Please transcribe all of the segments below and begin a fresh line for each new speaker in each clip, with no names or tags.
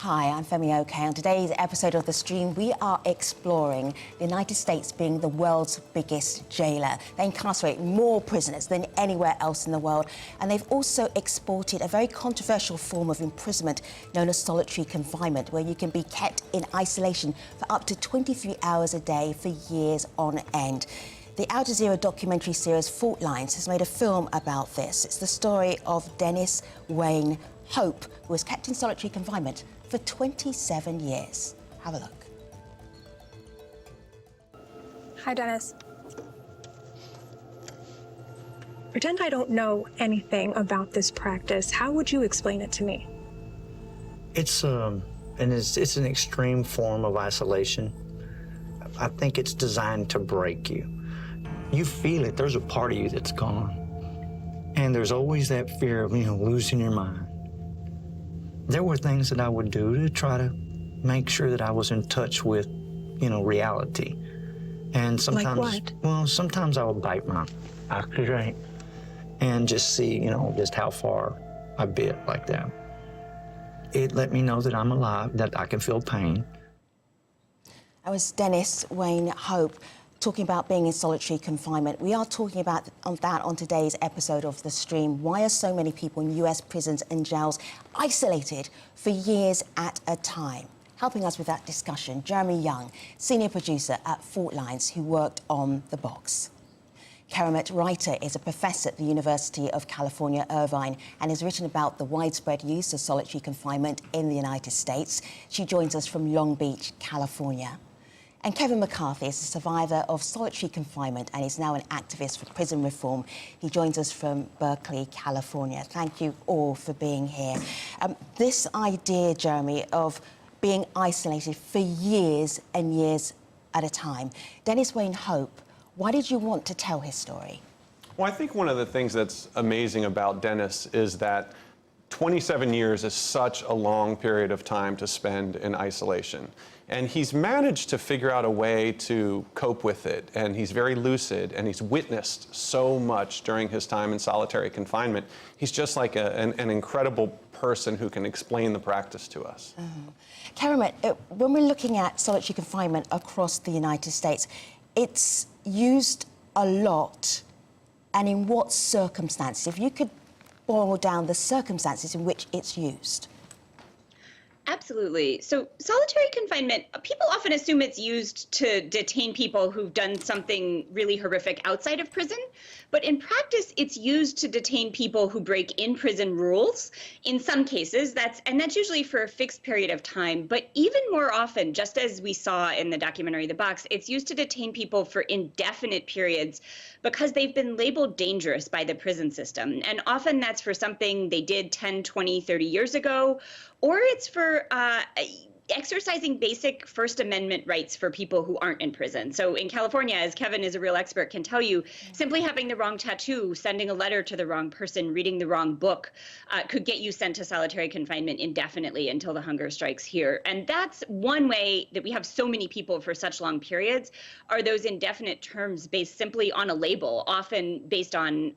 Hi, I'm Femi Oke. On today's episode of The Stream, we are exploring the United States being the world's biggest jailer. They incarcerate more prisoners than anywhere else in the world, and they've also exported a very controversial form of imprisonment known as solitary confinement, where you can be kept in isolation for up to 23 hours a day for years on end. The Al Jazeera documentary series Fault Lines has made a film about this. It's the story of Dennis Wayne Hope, who was kept in solitary confinement for 27 years. Have a look.
Hi, Dennis. Pretend I don't know anything about this practice. How would you explain it to me?
It's an extreme form of isolation. I think it's designed to break you. You feel it. There's a part of you that's gone. And there's always that fear of, losing your mind. There were things that I would do to try to make sure that I was in touch with, reality. And sometimes,
like what?
Well, sometimes I would bite my oxygen and just see, just how far I bit like that. It let me know that I'm alive, that I can feel pain.
That was Dennis Wayne Hope talking about being in solitary confinement. We are talking about that on today's episode of The Stream. Why are so many people in US prisons and jails isolated for years at a time? Helping us with that discussion, Jeremy Young, senior producer at Fault Lines, who worked on The Box. Keramet Reiter is a professor at the University of California, Irvine, and has written about the widespread use of solitary confinement in the United States. She joins us from Long Beach, California. And Kevin McCarthy is a survivor of solitary confinement and is now an activist for prison reform. He joins us from Berkeley, California. Thank you all for being here. This idea, Jeremy, of being isolated for years and years at a time. Dennis Wayne Hope, why did you want to tell his story?
Well, I think one of the things that's amazing about Dennis is that 27 years is such a long period of time to spend in isolation. And he's managed to figure out a way to cope with it. And he's very lucid, and he's witnessed so much during his time in solitary confinement. He's just like an incredible person who can explain the practice to us.
Keramet, when we're looking at solitary confinement across the United States, it's used a lot, and in what circumstances? If you could boil down the circumstances in which it's used.
Absolutely. So solitary confinement, people often assume it's used to detain people who've done something really horrific outside of prison. But in practice, it's used to detain people who break in-prison rules. In some cases, that's usually for a fixed period of time. But even more often, just as we saw in the documentary The Box, it's used to detain people for indefinite periods because they've been labeled dangerous by the prison system. And often that's for something they did 10, 20, 30 years ago, or it's for exercising basic First Amendment rights for people who aren't in prison. So in California, as Kevin is a real expert can tell you, simply having the wrong tattoo, sending a letter to the wrong person, reading the wrong book could get you sent to solitary confinement indefinitely until the hunger strikes here. And that's one way that we have so many people for such long periods, are those indefinite terms based simply on a label, often based on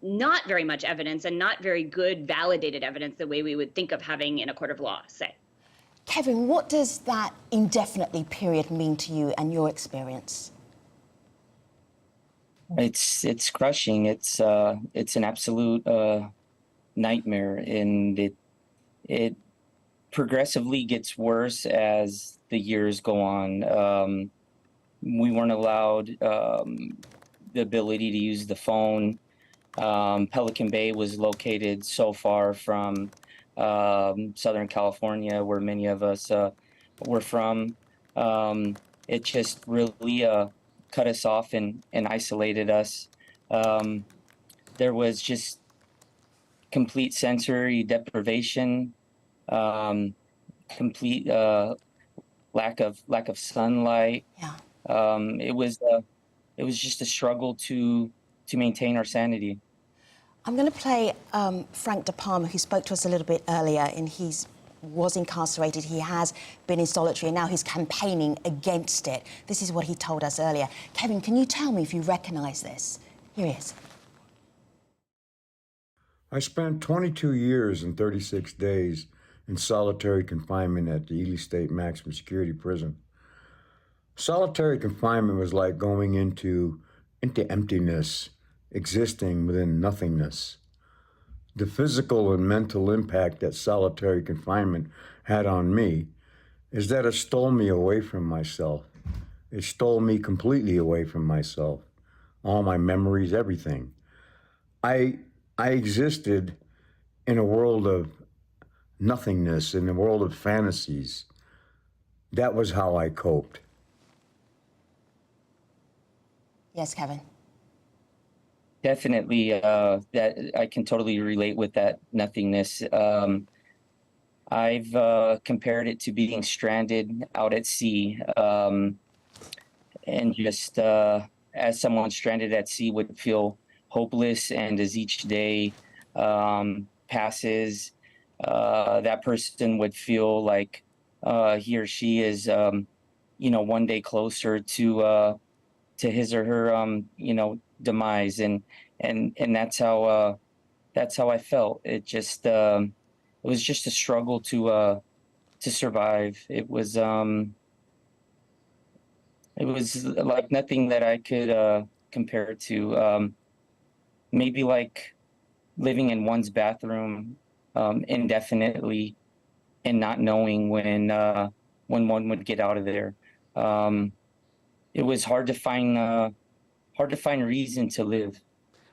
not very much evidence and not very good validated evidence the way we would think of having in a court of law, say.
Kevin, what does that indefinitely period mean to you and your experience?
It's crushing. It's an absolute nightmare, and it progressively gets worse as the years go on. We weren't allowed the ability to use the phone. Pelican Bay was located so far from Southern California, where many of us were from. It just really cut us off and isolated us. There was just complete sensory deprivation, complete lack of sunlight.
Yeah.
It was just a struggle to maintain our sanity.
I'm going to play Frank De Palma, who spoke to us a little bit earlier, and he was incarcerated. He has been in solitary, and now he's campaigning against it. This is what he told us earlier. Kevin, can you tell me if you recognise this? Here he is.
I spent 22 years and 36 days in solitary confinement at the Ely State Maximum Security Prison. Solitary confinement was like going into emptiness, existing within nothingness. The physical and mental impact that solitary confinement had on me is that it stole me away from myself. It stole me completely away from myself, all my memories, everything. I existed in a world of nothingness, in a world of fantasies. That was how I coped.
Yes, Kevin.
Definitely, that I can totally relate with that nothingness. I've compared it to being stranded out at sea, and just as someone stranded at sea would feel hopeless, and as each day passes, that person would feel like he or she is, one day closer to his or her, demise, and that's how I felt. It just it was just a struggle to survive. It was like nothing that I could compare to. Maybe like living in one's bathroom indefinitely and not knowing when one would get out of there. It was hard to find reason to live.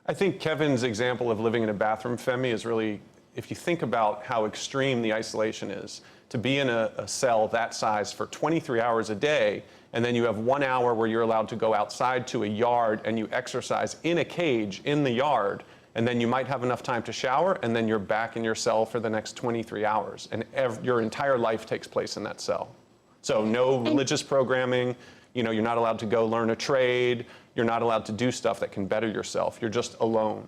I think Kevin's example of living in a bathroom, Femi, is really, if you think about how extreme the isolation is, to be in a cell that size for 23 hours a day, and then you have 1 hour where you're allowed to go outside to a yard and you exercise in a cage in the yard, and then you might have enough time to shower, and then you're back in your cell for the next 23 hours, and your entire life takes place in that cell. So no religious programming, you're not allowed to go learn a trade, you're not allowed to do stuff that can better yourself, you're just alone.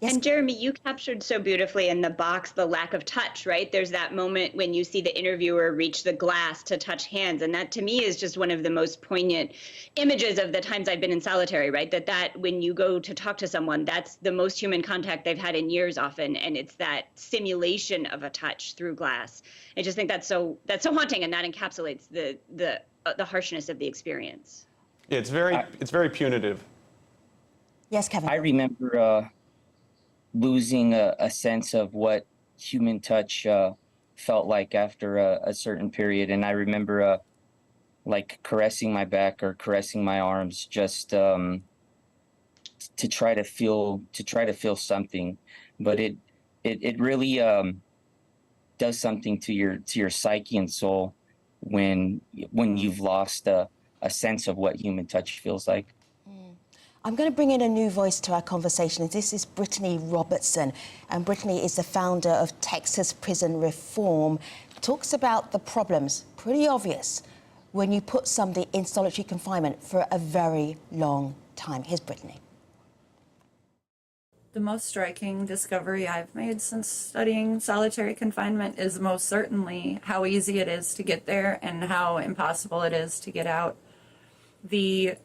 Yes.
And Jeremy, you captured so beautifully in the box the lack of touch, right? There's that moment when you see the interviewer reach the glass to touch hands. And that to me is just one of the most poignant images of the times I've been in solitary, right? That when you go to talk to someone, that's the most human contact they've had in years often. And it's that simulation of a touch through glass. I just think that's so haunting, and that encapsulates the harshness of the experience.
Yeah, it's very punitive.
Yes, Kevin.
I remember losing a sense of what human touch felt like after a certain period, and I remember like caressing my back or caressing my arms just to try to feel something, but it really does something to your psyche and soul when you've lost a sense of what human touch feels like.
I'm going to bring in a new voice to our conversation. This is Brittany Robertson, and Brittany is the founder of Texas Prison Reform. Talks about the problems, pretty obvious, when you put somebody in solitary confinement for a very long time. Here's Brittany.
The most striking discovery I've made since studying solitary confinement is most certainly how easy it is to get there and how impossible it is to get out. The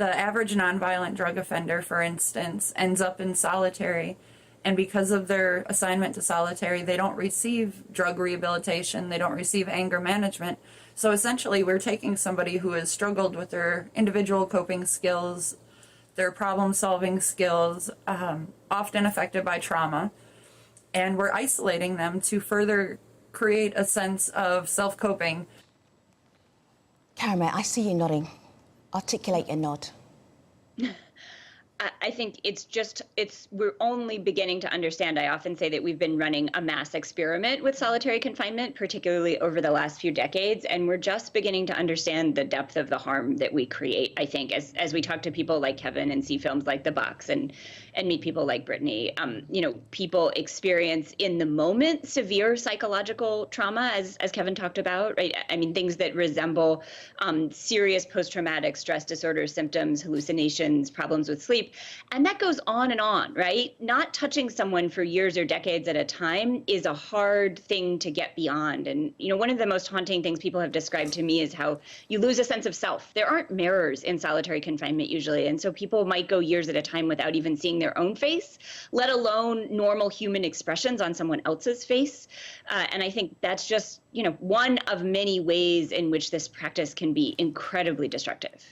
average nonviolent drug offender, for instance, ends up in solitary, and because of their assignment to solitary, they don't receive drug rehabilitation, they don't receive anger management. So essentially, we're taking somebody who has struggled with their individual coping skills, their problem-solving skills, often affected by trauma, and we're isolating them to further create a sense of self-coping.
Karamet, I see you nodding. Articulate your nod.
I think we're only beginning to understand. I often say that we've been running a mass experiment with solitary confinement, particularly over the last few decades, and we're just beginning to understand the depth of the harm that we create, I think, as we talk to people like Kevin and see films like The Box and meet people like Brittany. People experience in the moment severe psychological trauma, as Kevin talked about, right? I mean, things that resemble serious post-traumatic stress disorder symptoms, hallucinations, problems with sleep. And that goes on, right? Not touching someone for years or decades at a time is a hard thing to get beyond. And, one of the most haunting things people have described to me is how you lose a sense of self. There aren't mirrors in solitary confinement usually. And so people might go years at a time without even seeing their own face, let alone normal human expressions on someone else's face. And I think that's just, one of many ways in which this practice can be incredibly destructive.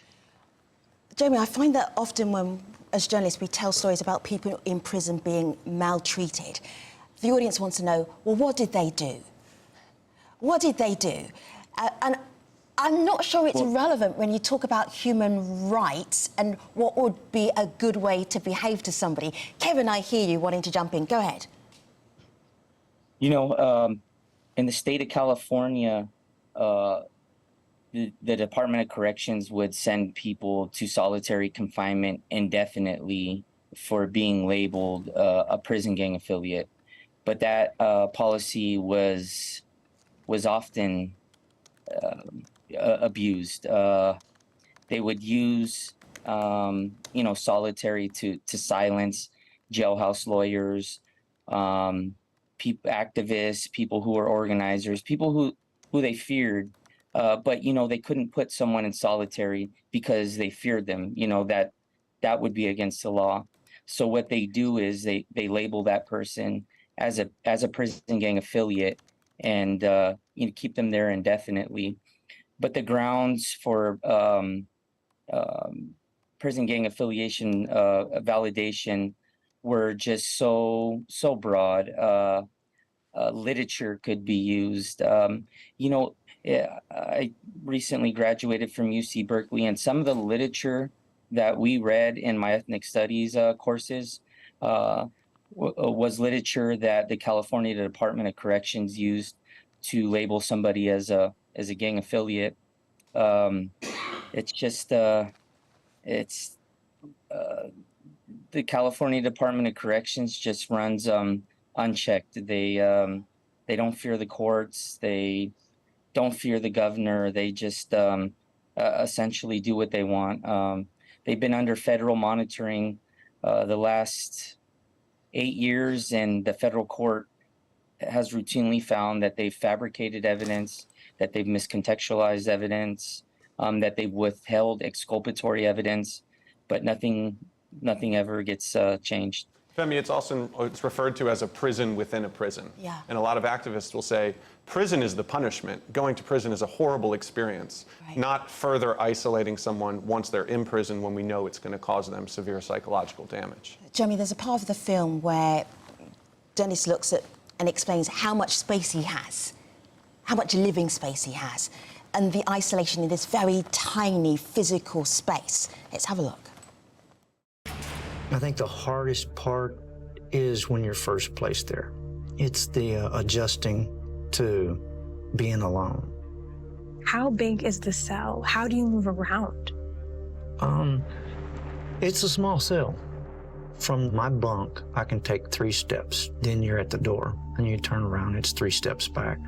Jamie, I find that often when, as journalists, we tell stories about people in prison being maltreated, the audience wants to know, well, what did they do? What did they do? And I'm not sure it's relevant when you talk about human rights and what would be a good way to behave to somebody. Kevin, I hear you wanting to jump in. Go ahead.
In the state of California, the Department of Corrections would send people to solitary confinement indefinitely for being labeled a prison gang affiliate. But that policy was often abused. They would use, solitary to silence jailhouse lawyers, activists, people who were organizers, people who they feared, but they couldn't put someone in solitary because they feared them. That would be against the law. So what they do is they label that person as a prison gang affiliate and keep them there indefinitely. But the grounds for prison gang affiliation validation were just so broad. Literature could be used. I recently graduated from UC Berkeley, and some of the literature that we read in my ethnic studies courses was literature that the California Department of Corrections used to label somebody as a gang affiliate. It's just the California Department of Corrections just runs unchecked. They don't fear the courts. They don't fear the governor. They just essentially do what they want. They've been under federal monitoring the last 8 years, and the federal court has routinely found that they've fabricated evidence, that they've miscontextualized evidence, that they've withheld exculpatory evidence, but nothing ever gets changed.
Femi, it's referred to as a prison within a prison.
Yeah.
And a lot of activists will say, prison is the punishment. Going to prison is a horrible experience,
right.
Not further isolating someone once they're in prison when we know it's going to cause them severe psychological damage.
Jeremy, there's a part of the film where Dennis looks at and explains how much space he has, how much living space he has, and the isolation in this very tiny physical space. Let's have a look.
I think the hardest part is when you're first placed there. It's the adjusting to being alone.
How big is the cell? How do you move around?
It's a small cell. From my bunk, I can take 3 steps. Then you're at the door, and you turn around, it's 3 steps back.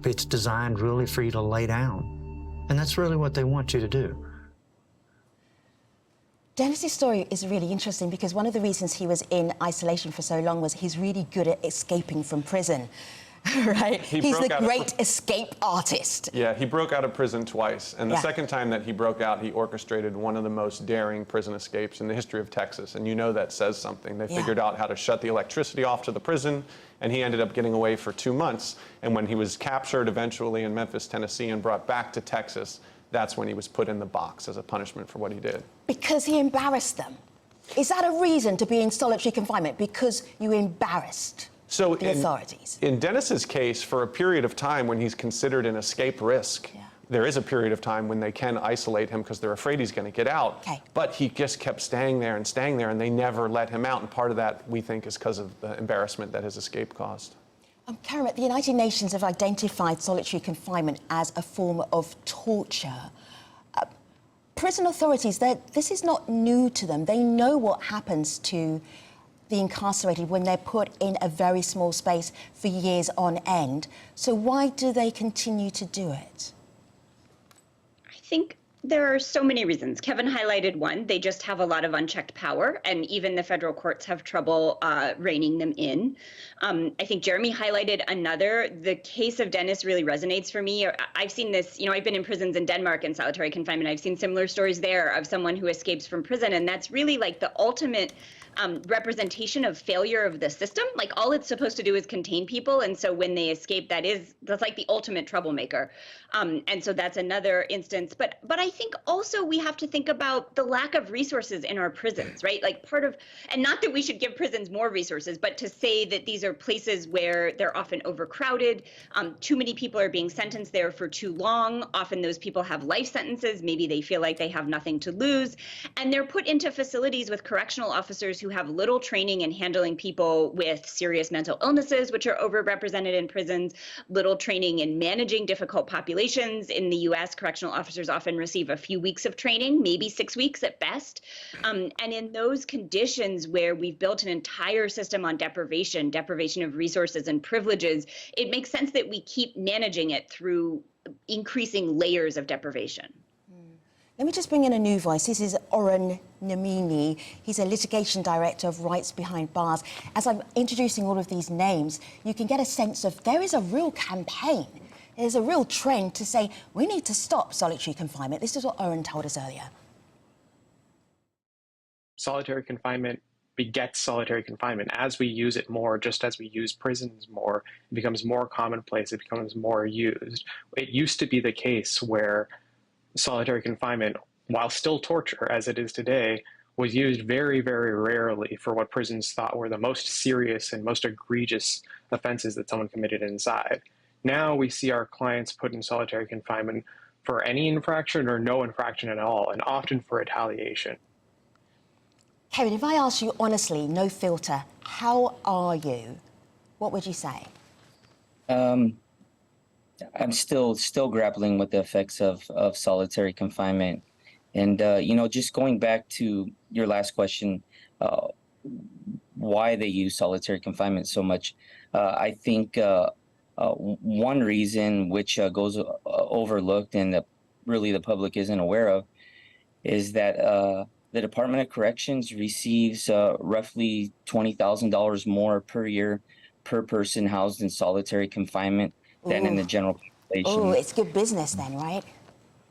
It's designed really for you to lay down. And that's really what they want you to do.
Dennis's story is really interesting because one of the reasons he was in isolation for so long was he's really good at escaping from prison, right? He's the great escape artist.
Yeah, he broke out of prison twice. And the second time that he broke out, he orchestrated one of the most daring prison escapes in the history of Texas. And that says something. They figured out how to shut the electricity off to the prison, and he ended up getting away for 2 months. And when he was captured eventually in Memphis, Tennessee, and brought back to Texas, that's when he was put in the box as a punishment for what he did.
Because he embarrassed them. Is that a reason to be in solitary confinement? Because you embarrassed the authorities?
In Dennis's case, for a period of time when he's considered an escape risk, there is a period of time when they can isolate him because they're afraid he's going to get out.
Okay.
But he just kept staying there, and they never let him out. And part of that, we think, is because of the embarrassment that his escape caused.
Karen, the United Nations have identified solitary confinement as a form of torture. Prison authorities, this is not new to them. They know what happens to the incarcerated when they're put in a very small space for years on end. So why do they continue to do it?
I think There are so many reasons. Kevin highlighted one. They just have a lot of unchecked power, and even the federal courts have trouble reining them in. I think Jeremy highlighted another. The case of Dennis really resonates for me. I've seen this, I've been in prisons in Denmark in solitary confinement. I've seen similar stories there of someone who escapes from prison, and that's really like the ultimate representation of failure of the system. Like all it's supposed to do is contain people, and so when they escape, that's like the ultimate troublemaker. And so that's another instance. But I think also we have to think about the lack of resources in our prisons, right? Like and not that we should give prisons more resources, but to say that these are places where they're often overcrowded, too many people are being sentenced there for too long. Often those people have life sentences. Maybe they feel like they have nothing to lose, and they're put into facilities with correctional officers who have little training in handling people with serious mental illnesses, which are overrepresented in prisons, little training in managing difficult populations. In the US, correctional officers often receive a few weeks of training, maybe 6 weeks at best. And in those conditions where we've built an entire system on deprivation of resources and privileges, it makes sense that we keep managing it through increasing layers of deprivation.
Let me just bring in a new voice. This is Oren Namini. He's a litigation director of Rights Behind Bars. As I'm introducing all of these names, you can get a sense of there is a real campaign. There's a real trend to say we need to stop solitary confinement. This is what Oren told us earlier.
Solitary confinement begets solitary confinement. As we use it more, just as we use prisons more, it becomes more commonplace, it becomes more used. It used to be the case where solitary confinement, while still torture as it is today, was used very, very rarely for what prisons thought were the most serious and most egregious offenses that someone committed inside. Now we see our clients put in solitary confinement for any infraction or no infraction at all, and often for retaliation.
Kevin, if I ask you honestly, no filter, how are you? What would you say?
I'm still grappling with the effects of solitary confinement. And, just going back to your last question, why they use solitary confinement so much, I think one reason which goes overlooked and that really the public isn't aware of is that the Department of Corrections receives roughly $20,000 more per year per person housed in solitary confinement than in the general population.
Oh, it's good business then, right?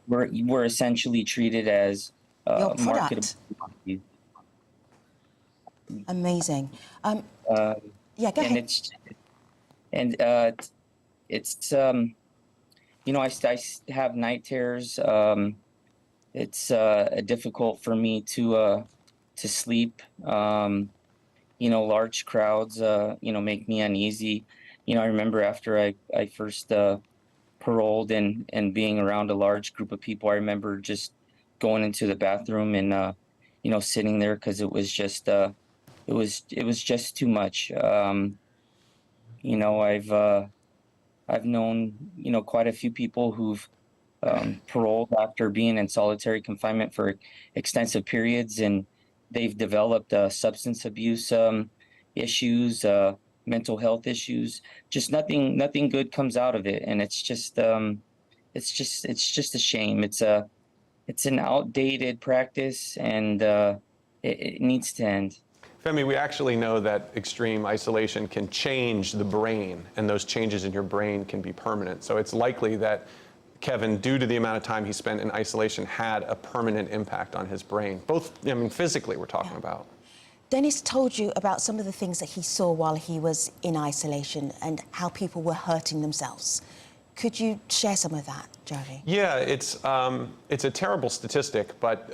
We're essentially treated as
your product.
marketable.
Amazing. Yeah, go ahead.
I have night terrors. It's difficult for me to sleep. Large crowds, make me uneasy. I remember after I first paroled and being around a large group of people, I remember just going into the bathroom and, sitting there because it was just, it was just too much. I've known, quite a few people who've paroled after being in solitary confinement for extensive periods, and they've developed substance abuse issues, mental health issues. Just nothing good comes out of it, and it's just a shame. It's an outdated practice, and it needs to end.
Femi, we actually know that extreme isolation can change the brain, and those changes in your brain can be permanent. So it's likely that Kevin, due to the amount of time he spent in isolation, had a permanent impact on his brain. Both, physically we're talking about.
Dennis told you about some of the things that he saw while he was in isolation and how people were hurting themselves. Could you share some of that, Jeremy?
Yeah, it's a terrible statistic, but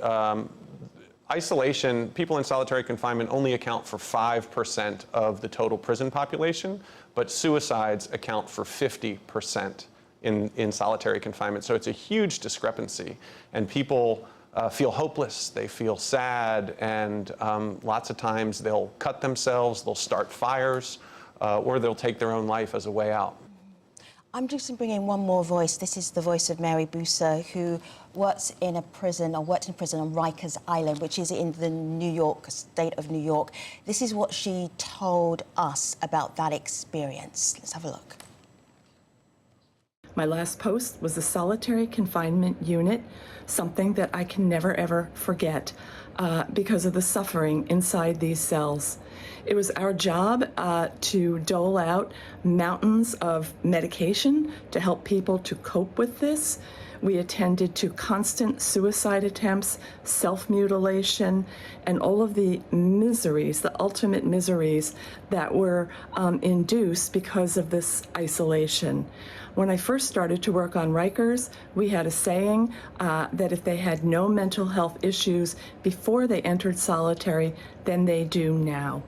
isolation, people in solitary confinement only account for 5% of the total prison population, but suicides account for 50% in solitary confinement. So it's a huge discrepancy, and people feel hopeless, they feel sad, and lots of times they'll cut themselves, they'll start fires, or they'll take their own life as a way out.
I'm just bringing one more voice. This is the voice of Mary Busa, who worked in prison on Rikers Island, which is in the state of New York. This is what she told us about that experience. Let's have a look.
My last post was the solitary confinement unit, something that I can never ever forget because of the suffering inside these cells. It was our job to dole out mountains of medication to help people to cope with this. We attended to constant suicide attempts, self-mutilation, and all of the miseries, the ultimate miseries that were induced because of this isolation. When I first started to work on Rikers, we had a saying that if they had no mental health issues before they entered solitary, then they do now.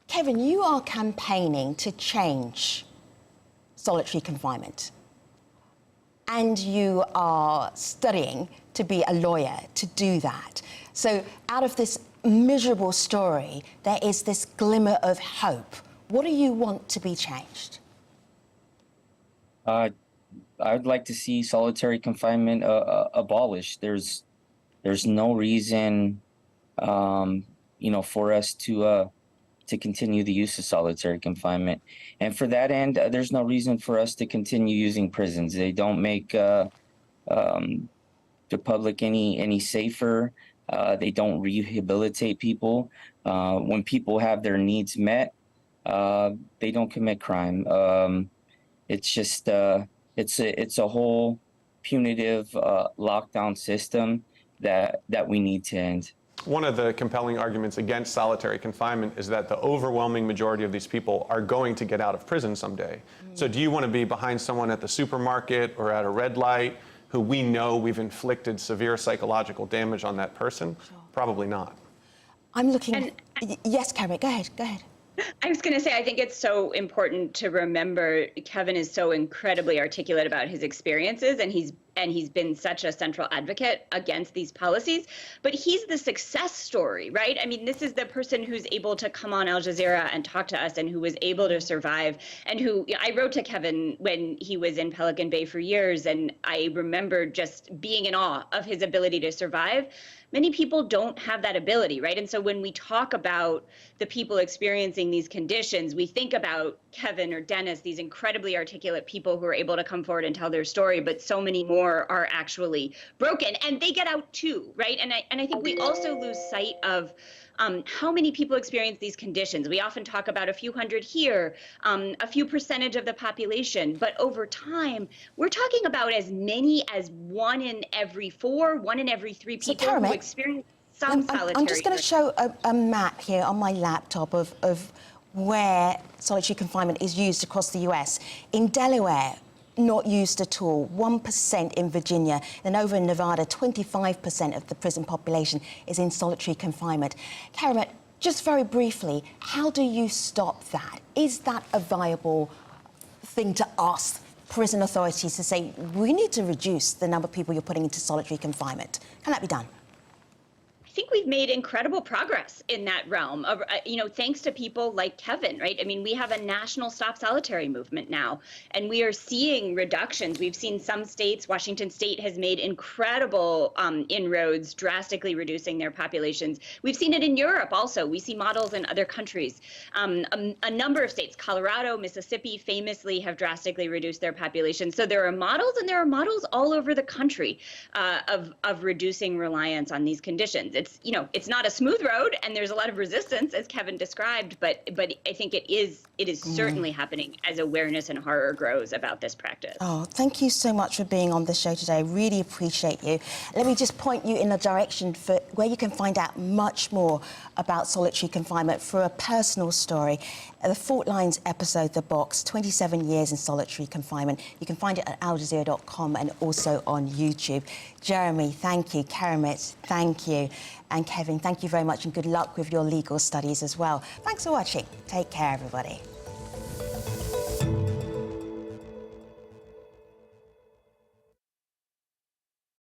Kevin, you are campaigning to change solitary confinement. And you are studying to be a lawyer to do that. So out of this miserable story, there is this glimmer of hope. What do you want to be changed?
I'd like to see solitary confinement abolished. There's no reason, for us to continue the use of solitary confinement. And for that end, there's no reason for us to continue using prisons. They don't make the public any safer. They don't rehabilitate people. When people have their needs met, they don't commit crime. It's just, it's a whole punitive lockdown system that we need to end.
One of the compelling arguments against solitary confinement is that the overwhelming majority of these people are going to get out of prison someday. So do you want to be behind someone at the supermarket or at a red light who we know we've inflicted severe psychological damage on that person? Sure. Probably not.
I'm looking... Yes, Karen, go ahead.
I was going to say, I think it's so important to remember Kevin is so incredibly articulate about his experiences, and he's been such a central advocate against these policies, but he's the success story, right? I mean, this is the person who's able to come on Al Jazeera and talk to us and who was able to survive, and who I wrote to Kevin when he was in Pelican Bay for years, and I remember just being in awe of his ability to survive. Many people don't have that ability, right? And so when we talk about the people experiencing these conditions, we think about Kevin or Dennis, these incredibly articulate people who are able to come forward and tell their story, but so many more are actually broken, and they get out too, right? And I think we also lose sight of how many people experience these conditions. We often talk about a few hundred here, a few percentage of the population, but over time, we're talking about as many as 1 in every 4, 1 in every 3 people who experience some solitary.
I'm just going to show a map here on my laptop of where solitary confinement is used across the US. In Delaware, not used at all, 1% in Virginia, and over in Nevada, 25% of the prison population is in solitary confinement. Karamat, just very briefly, how do you stop that? Is that a viable thing to ask prison authorities to say, we need to reduce the number of people you're putting into solitary confinement? Can that be done?
I think we've made incredible progress in that realm of, thanks to people like Kevin, right? I mean, we have a national Stop Solitary movement now, and we are seeing reductions. We've seen some states, Washington State has made incredible inroads, drastically reducing their populations. We've seen it in Europe also. We see models in other countries. A number of states, Colorado, Mississippi, famously have drastically reduced their populations. So there are models, and there are models all over the country of reducing reliance on these conditions. It's not a smooth road, and there's a lot of resistance, as Kevin described, but I think it is certainly happening as awareness and horror grows about this practice.
Oh, thank you so much for being on the show today. I really appreciate you. Let me just point you in a direction for where you can find out much more about solitary confinement through a personal story. The Fault Lines episode, The Box, 27 years in solitary confinement. You can find it at aljazeera.com and also on YouTube. Jeremy, thank you. Karamat, thank you. And Kevin, thank you very much, and good luck with your legal studies as well. Thanks for watching. Take care, everybody.